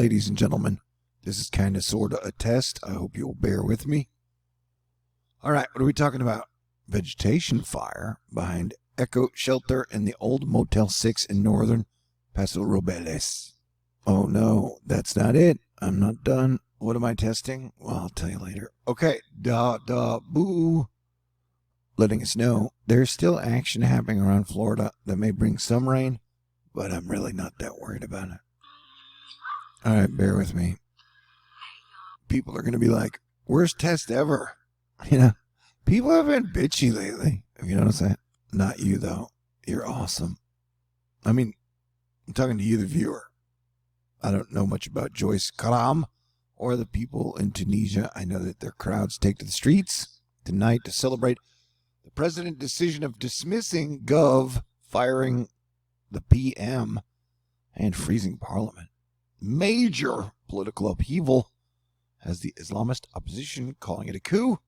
ladies and gentlemen. This is kind of sort of a test. I hope you'll bear with me. All right, what are we talking about? Vegetation fire behind Echo Shelter in the old Motel 6 in northern Paso Robles. Oh no, that's not it. I'm not done. What am I testing? Well, I'll tell you later. Okay, boo. Letting us know there's still action happening around Florida that may bring some rain, but I'm really not that worried about it. All right, bear with me. People are going to be like, worst test ever. You know, people have been bitchy lately. If you notice that. Not you, though. You're awesome. I mean, I'm talking to you, the viewer. I don't know much about Joyce Karam or the people in Tunisia. I know that their crowds take to the streets tonight to celebrate the president's decision of dismissing Gov, firing the PM, and freezing parliament. Major political upheaval as the Islamist opposition calling it a coup.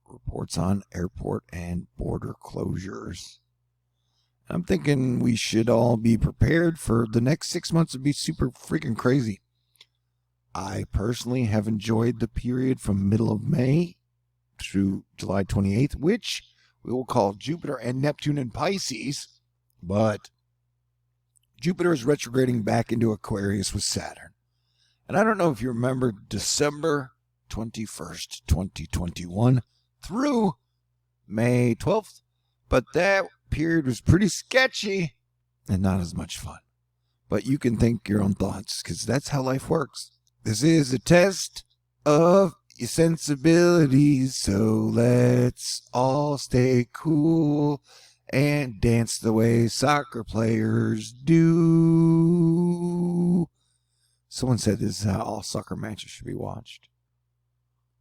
Reports on airport and border closures. I'm thinking we should all be prepared for the next 6 months to be super freaking crazy. I personally have enjoyed the period from middle of May through July 28th, which we will call Jupiter and Neptune in Pisces, but Jupiter is retrograding back into Aquarius with Saturn. And I don't know if you remember December 21st, 2021 through May 12th, but that period was pretty sketchy and not as much fun. But you can think your own thoughts, because that's how life works. This is a test of your sensibilities, so let's all stay cool and dance the way soccer players do. Someone said this is how all soccer matches should be watched.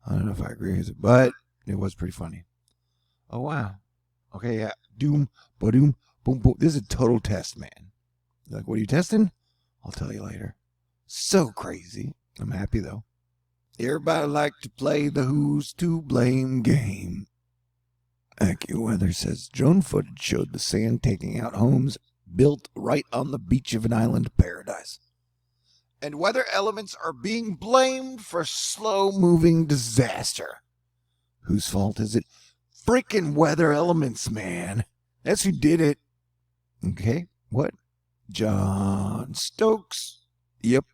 I don't know if I agree with it, but it was pretty funny. Oh, wow. Okay, yeah. Doom, ba-doom, boom, boom. This is a total test, man. You're like, what are you testing? I'll tell you later. So crazy. I'm happy, though. Everybody like to play the who's to blame game. AccuWeather says drone footage showed the sand taking out homes built right on the beach of an island paradise. And weather elements are being blamed for slow-moving disaster. Whose fault is it? Freaking weather elements, man. That's who did it. Okay, what? John Stokes. Yep.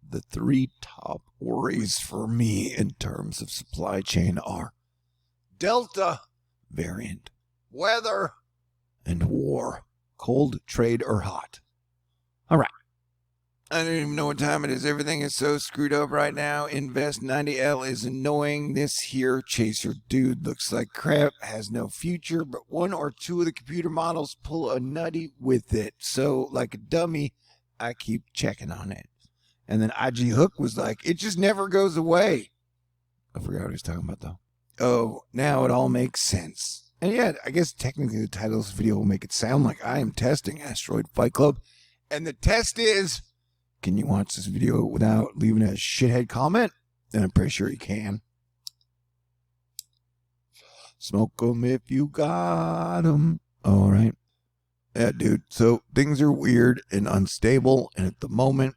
The three top worries for me in terms of supply chain are Delta variant, weather, and war. Cold, trade, or hot. All right. I don't even know what time it is. Everything is so screwed up right now. Invest 90L is annoying. This here chaser dude looks like crap, has no future, but one or two of the computer models pull a nutty with it. So, like a dummy, I keep checking on it. And then IG Hook was like, it just never goes away. I forgot what he was talking about, though. Oh, now it all makes sense. And yeah, I guess technically the title of this video will make it sound like I am testing Asteroid Fight Club. And the test is, can you watch this video without leaving a shithead comment? And I'm pretty sure you can. Smoke 'em if you got 'em. All right. Yeah, dude. So things are weird and unstable. And at the moment,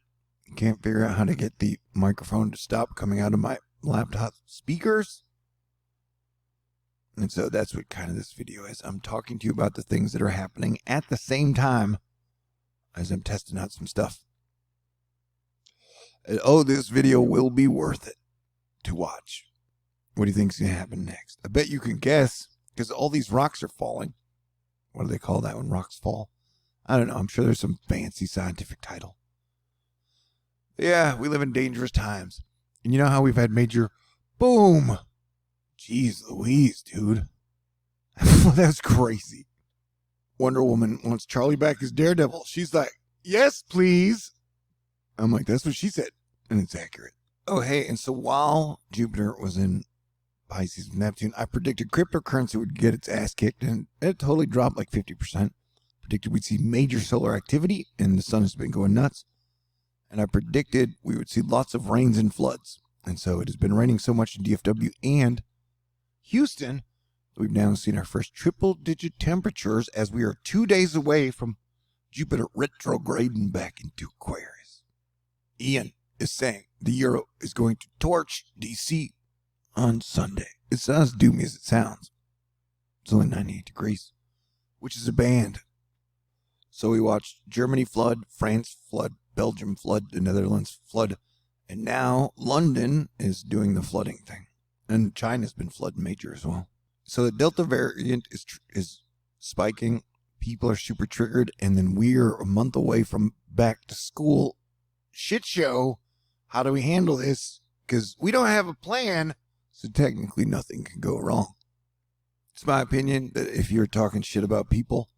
can't figure out how to get the microphone to stop coming out of my laptop speakers. And so that's what kind of this video is. I'm talking to you about the things that are happening at the same time as I'm testing out some stuff. And, oh, this video will be worth it to watch. What do you think is going to happen next? I bet you can guess, because all these rocks are falling. What do they call that when rocks fall? I don't know. I'm sure there's some fancy scientific title. Yeah, we live in dangerous times. And you know how we've had major boom? Jeez Louise, dude. That's crazy. Wonder Woman wants Charlie back as Daredevil. She's like, yes, please. I'm like, that's what she said. And it's accurate. Oh, hey, and so while Jupiter was in Pisces with Neptune, I predicted cryptocurrency would get its ass kicked, and it totally dropped like 50%. Predicted we'd see major solar activity, and the sun has been going nuts. And I predicted we would see lots of rains and floods. And so it has been raining so much in DFW and Houston, we've now seen our first triple-digit temperatures as we are 2 days away from Jupiter retrograding back into Aquarius. Ian, is saying the Euro is going to torch DC on Sunday. It's not as doomy as it sounds. It's only 98 degrees, which is a band. So we watched Germany flood, France flood, Belgium flood, the Netherlands flood, and now London is doing the flooding thing. And China's been flooding major as well. So the Delta variant is spiking. People are super triggered, and then we're a month away from back to school. Shit show. How do we handle this? Because we don't have a plan, so technically nothing can go wrong. It's my opinion that if you're talking shit about people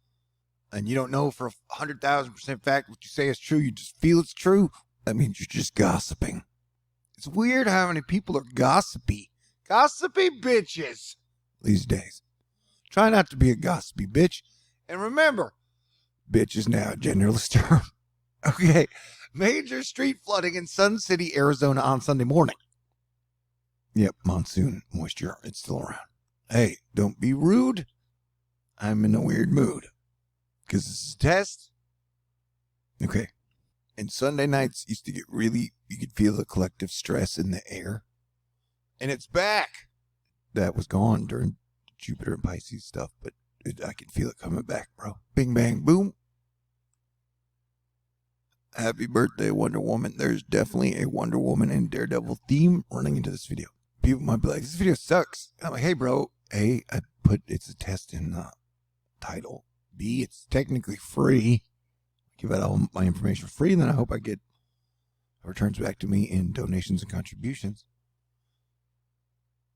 and you don't know for 100,000% fact what you say is true, you just feel it's true, that means you're just gossiping. It's weird how many people are gossipy. Gossipy bitches these days. Try not to be a gossipy bitch. And remember, bitch is now a genderless term. Okay. Major street flooding in Sun City, Arizona on Sunday morning. Yep, monsoon moisture. It's still around. Hey, don't be rude. I'm in a weird mood. Because this is a test. Okay. And Sunday nights used to get really, you could feel the collective stress in the air. And it's back. That was gone during Jupiter and Pisces stuff, but I can feel it coming back, bro. Bing, bang, boom. Happy birthday, Wonder Woman. There's definitely a Wonder Woman and Daredevil theme running into this video. People might be like, this video sucks. I'm like, hey, bro. A, I put it's a test in the title. B, it's technically free. Give out all my information for free, and then I hope I get returns back to me in donations and contributions.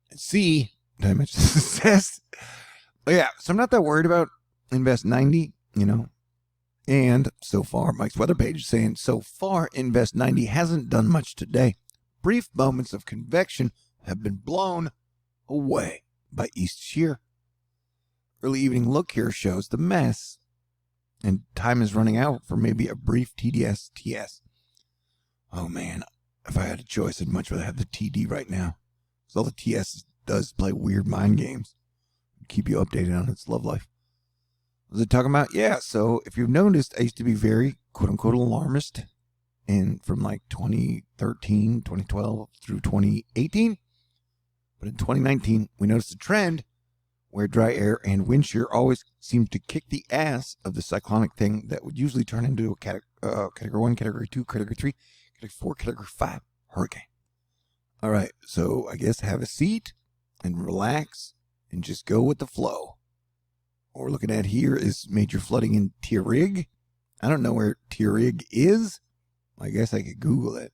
And C, did I mention this is a test? But yeah, so I'm not that worried about Invest 90, you know. And so far, Mike's weather page is saying, so far, Invest 90 hasn't done much today. Brief moments of convection have been blown away by east shear. Early evening look here shows the mess. And time is running out for maybe a brief TDS TS. Oh man, if I had a choice, I'd much rather have the TD right now. Because all the TS does play weird mind games. Keep you updated on its love life. Was it talking about? Yeah, so if you've noticed, I used to be very quote-unquote alarmist. And from like 2013, 2012 through 2018. But in 2019, we noticed a trend where dry air and wind shear always seem to kick the ass of the cyclonic thing that would usually turn into a category 1, category 2, category 3, category 4, category 5 hurricane. All right, so I guess have a seat and relax and just go with the flow. What we're looking at here is major flooding in Tierrig. I don't know where Tierrig is. I guess I could Google it.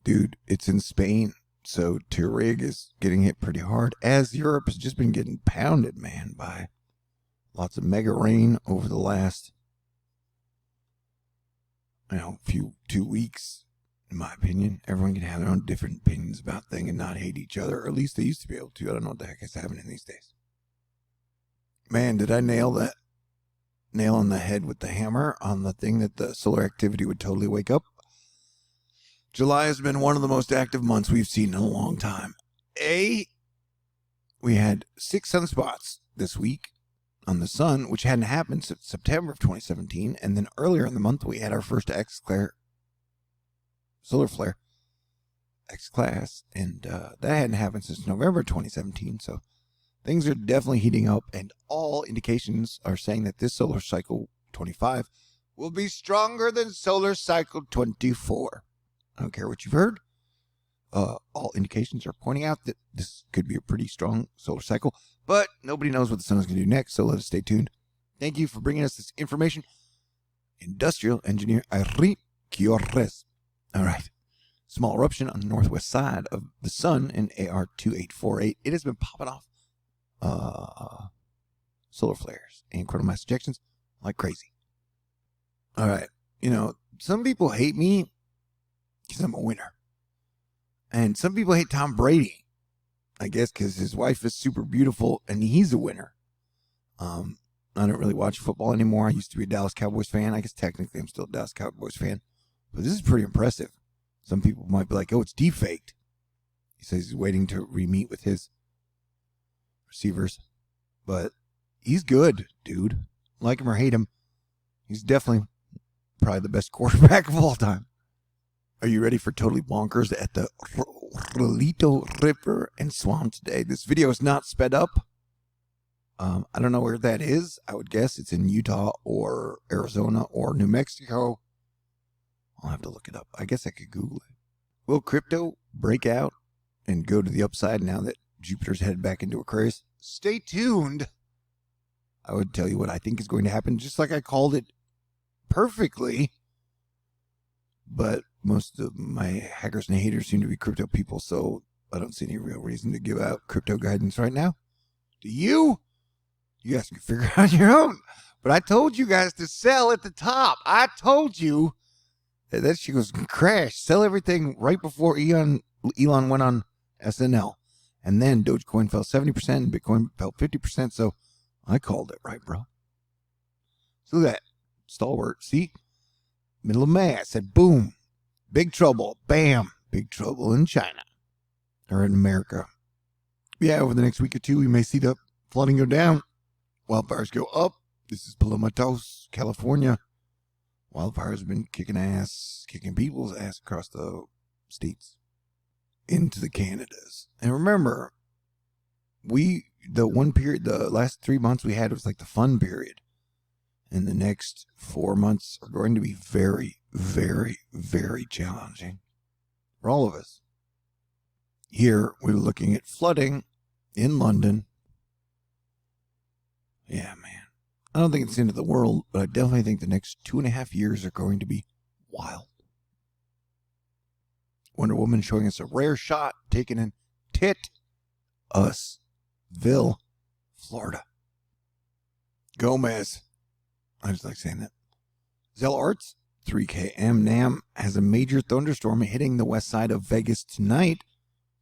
Dude, it's in Spain. So Tierrig is getting hit pretty hard, as Europe has just been getting pounded, man, by lots of mega rain over the last, 2 weeks, in my opinion. Everyone can have their own different opinions about things and not hate each other, or at least they used to be able to. I don't know what the heck is happening these days. Man, did I nail that nail on the head with the hammer on the thing that the solar activity would totally wake up? July has been one of the most active months we've seen in a long time. We had 6 sunspots this week on the sun, which hadn't happened since September of 2017. And then earlier in the month, we had our first solar flare, X-class. And that hadn't happened since November 2017. So things are definitely heating up. And all indications are saying that this solar cycle 25 will be stronger than solar cycle 24. I don't care what you've heard. All indications are pointing out that this could be a pretty strong solar cycle, but nobody knows what the sun is going to do next, so let us stay tuned. Thank you for bringing us this information. Industrial engineer Ari Quiores. All right. Small eruption on the northwest side of the sun in AR 2848. It has been popping off solar flares and coronal mass ejections like crazy. All right. Some people hate me because I'm a winner. And some people hate Tom Brady, I guess, because his wife is super beautiful and he's a winner. I don't really watch football anymore. I used to be a Dallas Cowboys fan. I guess technically I'm still a Dallas Cowboys fan. But this is pretty impressive. Some people might be like, oh, it's defaked. He says he's waiting to re-meet with his receivers. But he's good, dude. Like him or hate him, he's definitely probably the best quarterback of all time. Are you ready for totally bonkers at the Rolito River and Swamp today? This video is not sped up. I don't know where that is. I would guess it's in Utah or Arizona or New Mexico. I'll have to look it up. I guess I could Google it. Will crypto break out and go to the upside now that Jupiter's headed back into Aquarius? Stay tuned. I would tell you what I think is going to happen, just like I called it perfectly. But most of my hackers and haters seem to be crypto people, so I don't see any real reason to give out crypto guidance right now. Do you? You guys can figure it out on your own. But I told you guys to sell at the top. I told you that shit was going to crash. Sell everything right before Elon went on SNL. And then Dogecoin fell 70% and Bitcoin fell 50%. So I called it right, bro. So look at that. Stalwart. See? Middle of May. I said, boom. Big trouble. Bam. Big trouble in China. Or in America. Yeah, over the next week or two, we may see the flooding go down. Wildfires go up. This is Palomatos, California. Wildfires have been kicking ass, kicking people's ass across the states into the Canadas. And remember, the last 3 months we had was like the fun period. And the next 4 months are going to be very, very, very challenging for all of us. Here, we're looking at flooding in London. Yeah, man. I don't think it's the end of the world, but I definitely think the next 2.5 years are going to be wild. Wonder Woman showing us a rare shot taken in Titusville, Florida. Gomez. I just like saying that. Zell Arts, 3KM Nam, has a major thunderstorm hitting the west side of Vegas tonight,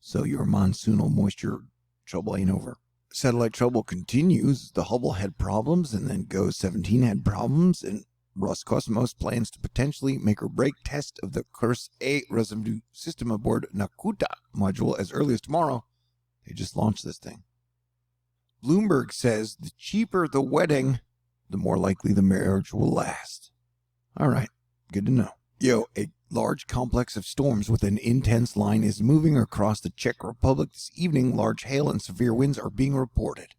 so your monsoonal moisture trouble ain't over. Satellite trouble continues. The Hubble had problems, and then GOES 17 had problems, and Roscosmos plans to potentially make or break test of the Curse A residue system aboard Nakuta module as early as tomorrow. They just launched this thing. Bloomberg says the cheaper the wedding, the more likely the marriage will last. All right, good to know. Yo, a large complex of storms with an intense line is moving across the Czech Republic this evening. Large hail and severe winds are being reported.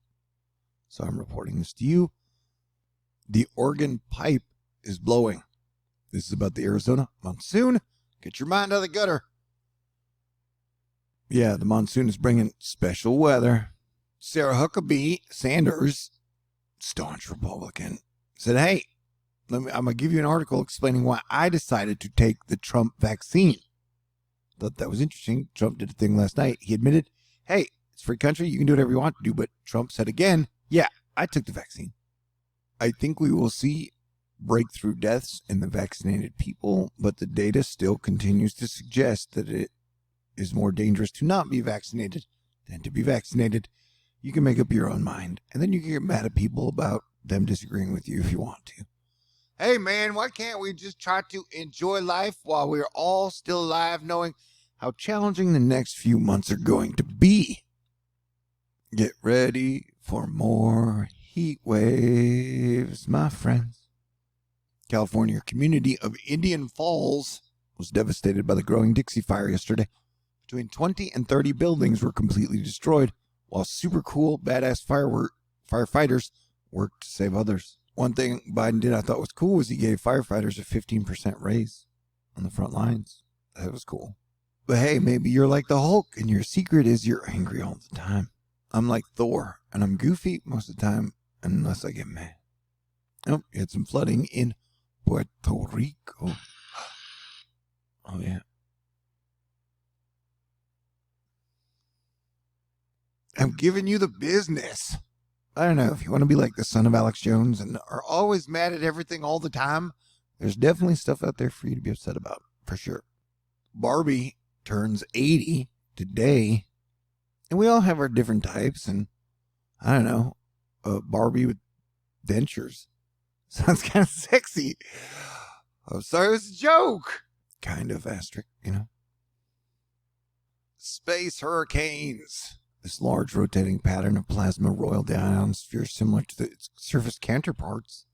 So I'm reporting this to you. The Oregon pipe is blowing. This is about the Arizona monsoon. Get your mind out of the gutter. Yeah, the monsoon is bringing special weather. Sarah Huckabee Sanders, staunch Republican, said, hey, I'm going to give you an article explaining why I decided to take the Trump vaccine. Thought that was interesting. Trump did a thing last night. He admitted, hey, it's a free country. You can do whatever you want to do. But Trump said again, yeah, I took the vaccine. I think we will see breakthrough deaths in the vaccinated people, but the data still continues to suggest that it is more dangerous to not be vaccinated than to be vaccinated. You can make up your own mind, and then you can get mad at people about them disagreeing with you if you want to. Hey, man, why can't we just try to enjoy life while we're all still alive, knowing how challenging the next few months are going to be? Get ready for more heat waves, my friends. California community of Indian Falls was devastated by the growing Dixie Fire yesterday. Between 20 and 30 buildings were completely destroyed, while super cool, badass firefighters worked to save others. One thing Biden did I thought was cool was he gave firefighters a 15% raise on the front lines. That was cool. But hey, maybe you're like the Hulk and your secret is you're angry all the time. I'm like Thor and I'm goofy most of the time unless I get mad. Oh, you had some flooding in Puerto Rico. Oh, yeah. I'm giving you the business. I don't know, if you want to be like the son of Alex Jones and are always mad at everything all the time, there's definitely stuff out there for you to be upset about, for sure. Barbie turns 80 today, and we all have our different types, and I don't know, Barbie with dentures. Sounds kind of sexy. I'm sorry, it was a joke. Kind of asterisk, you know. Space hurricanes. This large rotating pattern of plasma roiled down ionosphere similar to its surface counterparts.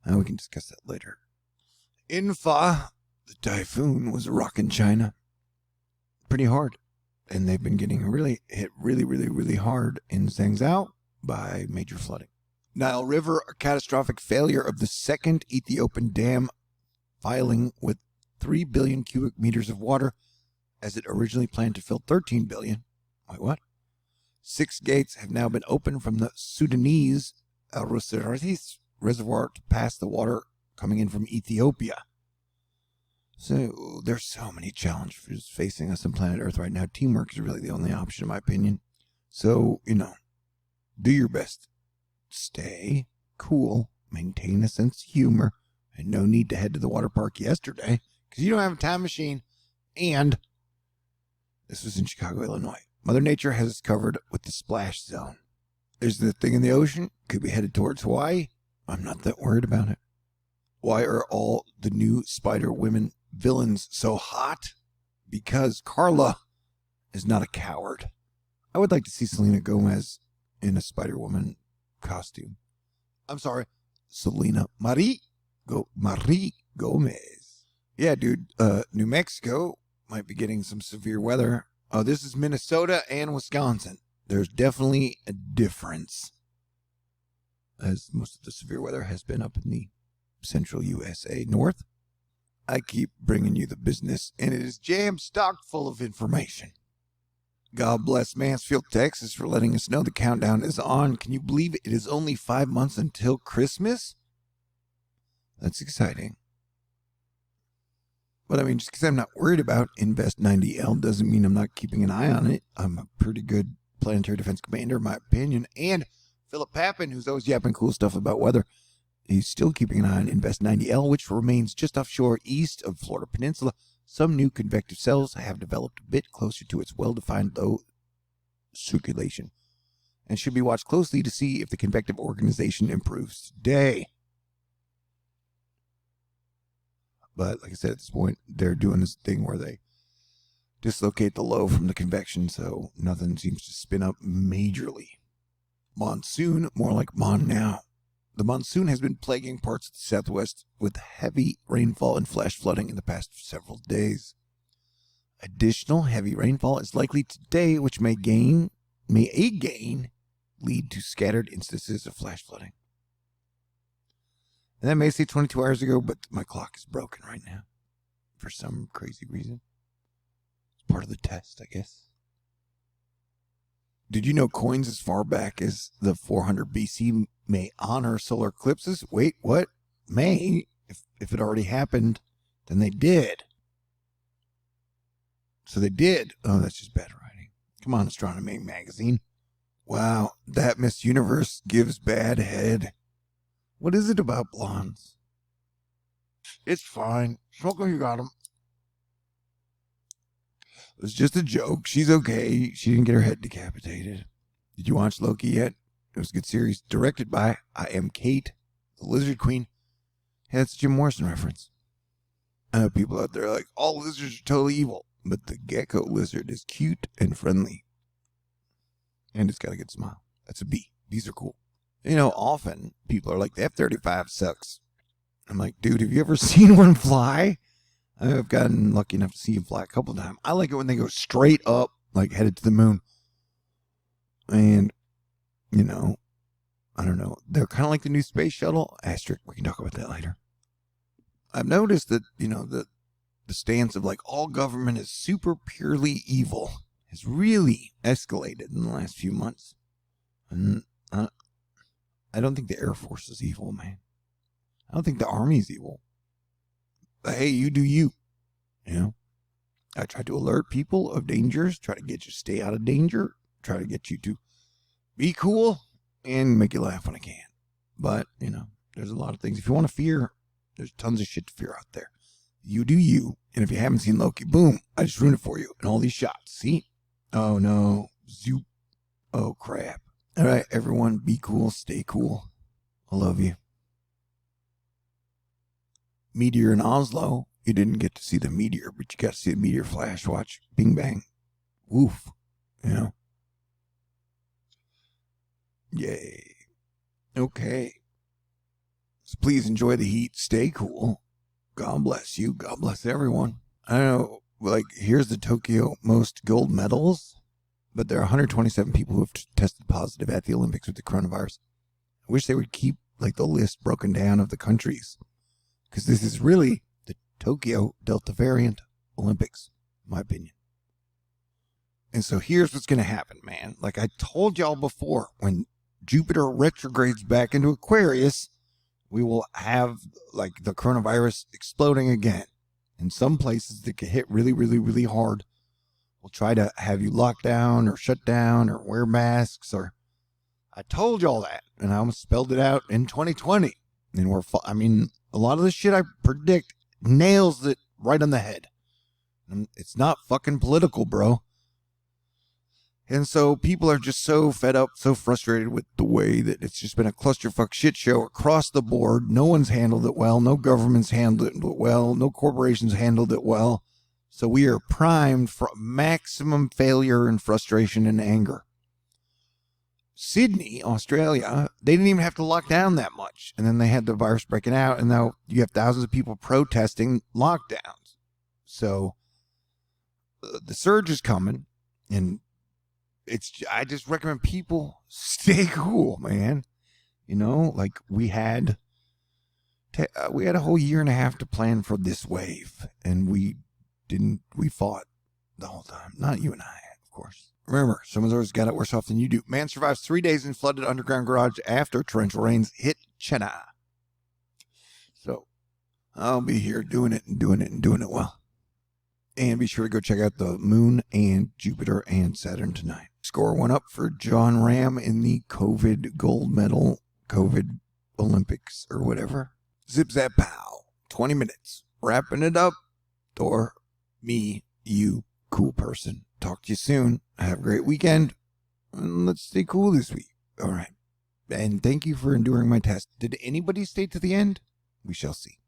And we can discuss that later. INFA, The typhoon was rocking China pretty hard. And they've been getting hit really hard in Zhangzhou by major flooding. Nile River, a catastrophic failure of the second Ethiopian dam, filing with 3 billion cubic meters of water as it originally planned to fill 13 billion. Wait, what? 6 gates have now been opened from the Sudanese Al-Rusiratis reservoir to pass the water coming in from Ethiopia. So there's so many challenges facing us on planet Earth right now. Teamwork is really the only option, in my opinion. So, do your best. Stay cool, maintain a sense of humor, and no need to head to the water park yesterday because you don't have a time machine. And this was in Chicago, Illinois. Mother Nature has us covered with the splash zone. There's the thing in the ocean, could be headed towards Hawaii. I'm not that worried about it. Why are all the new Spider-Women villains so hot? Because Carla is not a coward. I would like to see Selena Gomez in a Spider-Woman costume. I'm sorry, Selena Marie Gomez. Yeah, dude, New Mexico might be getting some severe weather. Oh, this is Minnesota and Wisconsin. There's definitely a difference, as most of the severe weather has been up in the central USA north. I keep bringing you the business, and it is jam-stocked full of information. God bless Mansfield, Texas, for letting us know the countdown is on. Can you believe it is only 5 months until Christmas? That's exciting. But I mean, just because I'm not worried about Invest 90L doesn't mean I'm not keeping an eye on it. I'm a pretty good planetary defense commander, in my opinion. And Philip Papin, who's always yapping cool stuff about weather, he's still keeping an eye on Invest 90L, which remains just offshore east of Florida Peninsula. Some new convective cells have developed a bit closer to its well-defined low circulation and should be watched closely to see if the convective organization improves today. But like I said, at this point, they're doing this thing where they dislocate the low from the convection, so nothing seems to spin up majorly. Monsoon, more like Mon now. The monsoon has been plaguing parts of the Southwest with heavy rainfall and flash flooding in the past several days. Additional heavy rainfall is likely today, which may again lead to scattered instances of flash flooding. And that may say 22 hours ago, but my clock is broken right now for some crazy reason. It's part of the test, I guess. Did you know coins as far back as the 400 BC may honor solar eclipses? Wait, what? May? If it already happened, then they did. So they did. Oh, that's just bad writing. Come on, Astronomy Magazine. Wow, that Miss Universe gives bad head. What is it about blondes? It's fine. Smoke them, you got them. It was just a joke. She's okay. She didn't get her head decapitated. Did you watch Loki yet? It was a good series. Directed by I Am Kate, the Lizard Queen. Yeah, that's a Jim Morrison reference. I know people out there are like, all lizards are totally evil. But the gecko lizard is cute and friendly. And it's got a good smile. That's a bee. Bees are cool. Often people are like, the F-35 sucks. I'm like, dude, have you ever seen one fly? I've gotten lucky enough to see him fly a couple of times. I like it when they go straight up, like headed to the moon. And, I don't know. They're kind of like the new space shuttle. Asterisk, we can talk about that later. I've noticed that, the stance of like all government is super purely evil has really escalated in the last few months. And I don't think the Air Force is evil, man. I don't think the Army is evil. But hey, you do you. I try to alert people of dangers, try to get you to stay out of danger, try to get you to be cool, and make you laugh when I can. But, there's a lot of things. If you want to fear, there's tons of shit to fear out there. You do you. And if you haven't seen Loki, boom, I just ruined it for you. And all these shots. See? Oh, no. Zoop. Oh, crap. All right, everyone, be cool, stay cool. I love you. Meteor in Oslo. You didn't get to see the meteor, but you got to see the meteor flash. Watch. Bing, bang. Woof. Yay. Okay. So please enjoy the heat. Stay cool. God bless you. God bless everyone. I know, like, here's the Tokyo most gold medals, but there are 127 people who have tested positive at the Olympics with the coronavirus. I wish they would keep, like, the list broken down of the countries, because this is really the Tokyo Delta variant Olympics, in my opinion. And so here's what's going to happen, man. Like I told y'all before, when Jupiter retrogrades back into Aquarius, we will have, like, the coronavirus exploding again. In some places that get hit really, really, really hard, we'll try to have you locked down or shut down or wear masks. Or I told y'all that, and I almost spelled it out in 2020. And I mean, a lot of the shit I predict nails it right on the head. And it's not fucking political, bro. And so people are just so fed up, so frustrated with the way that it's just been a clusterfuck shit show across the board. No one's handled it well. No government's handled it well. No corporations handled it well. So we are primed for maximum failure and frustration and anger. Sydney, Australia, they didn't even have to lock down that much. And then they had the virus breaking out, and now you have thousands of people protesting lockdowns. So the surge is coming, and I just recommend people stay cool, man. You know, like we had a whole year and a half to plan for this wave, and we fought the whole time. Not you and I, of course. Remember, someone's always got it worse off than you do. Man survives 3 days in flooded underground garage after torrential rains hit Chennai. So I'll be here doing it well. And be sure to go check out the moon and Jupiter and Saturn tonight. Score one up for John Ram in the COVID gold medal, COVID Olympics or whatever. Zip zap pow. 20 minutes. Wrapping it up. Or me, you, cool person. Talk to you soon. Have a great weekend. And let's stay cool this week. All right. And thank you for enduring my test. Did anybody stay to the end? We shall see.